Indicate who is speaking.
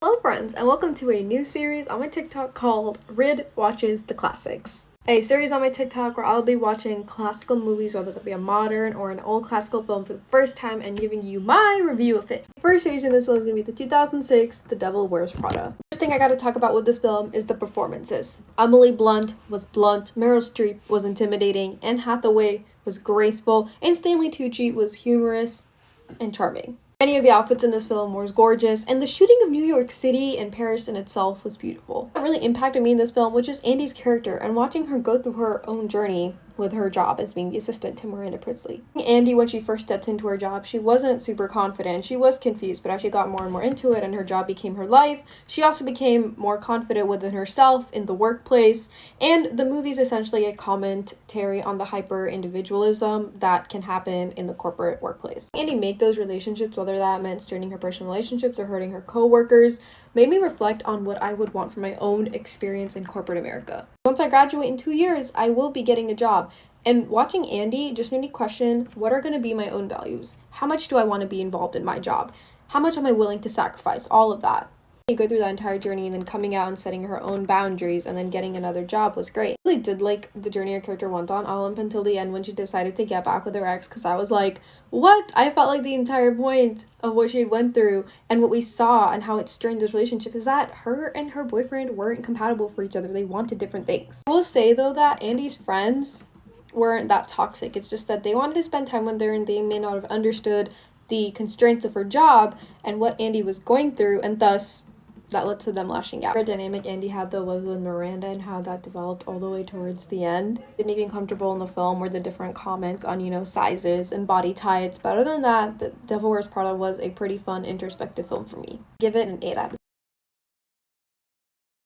Speaker 1: Hello friends, and welcome to a new series on my TikTok called Rid Watches the Classics. A series on my TikTok where I'll be watching classical movies, whether that be a modern or an old classical film, for the first time and giving you my review of it. The first series in this film is going to be the 2006 The Devil Wears Prada. First thing I gotta talk about with this film is the performances. Emily Blunt was blunt, Meryl Streep was intimidating, Anne Hathaway was graceful, and Stanley Tucci was humorous and charming. Many of the outfits in this film were gorgeous, and the shooting of New York City and Paris in itself was beautiful. What really impacted me in this film was just Andy's character and watching her go through her own journey with her job as being the assistant to Miranda Priestly. Andy, when she first stepped into her job, she wasn't super confident. She was confused, but as she got more and more into it and her job became her life, she also became more confident within herself in the workplace. And the movie is essentially a commentary on the hyper-individualism that can happen in the corporate workplace. Andy make those relationships, whether that meant straining her personal relationships or hurting her co-workers, made me reflect on what I would want for my own experience in corporate America. Once I graduate in 2 years, I will be getting a job. And watching Andy just made me question, what are going to be my own values? How much do I want to be involved in my job? How much am I willing to sacrifice? All of that. You go through that entire journey and then coming out and setting her own boundaries and then getting another job was great. I really did like the journey her character went on all up until the end when she decided to get back with her ex, because I was like, what? I felt like the entire point of what she went through and what we saw and how it strained this relationship is that her and her boyfriend weren't compatible for each other. They wanted different things. I will say though that Andy's friends weren't that toxic. It's just that they wanted to spend time with her and they may not have understood the constraints of her job and what Andy was going through, and thus that led to them lashing out. The dynamic Andy had though was with Miranda and how that developed all the way towards the end. It made me uncomfortable in the film were the different comments on, sizes and body types. But other than that, The Devil Wears Prada was a pretty fun introspective film for me. Give it an 8 out of 10.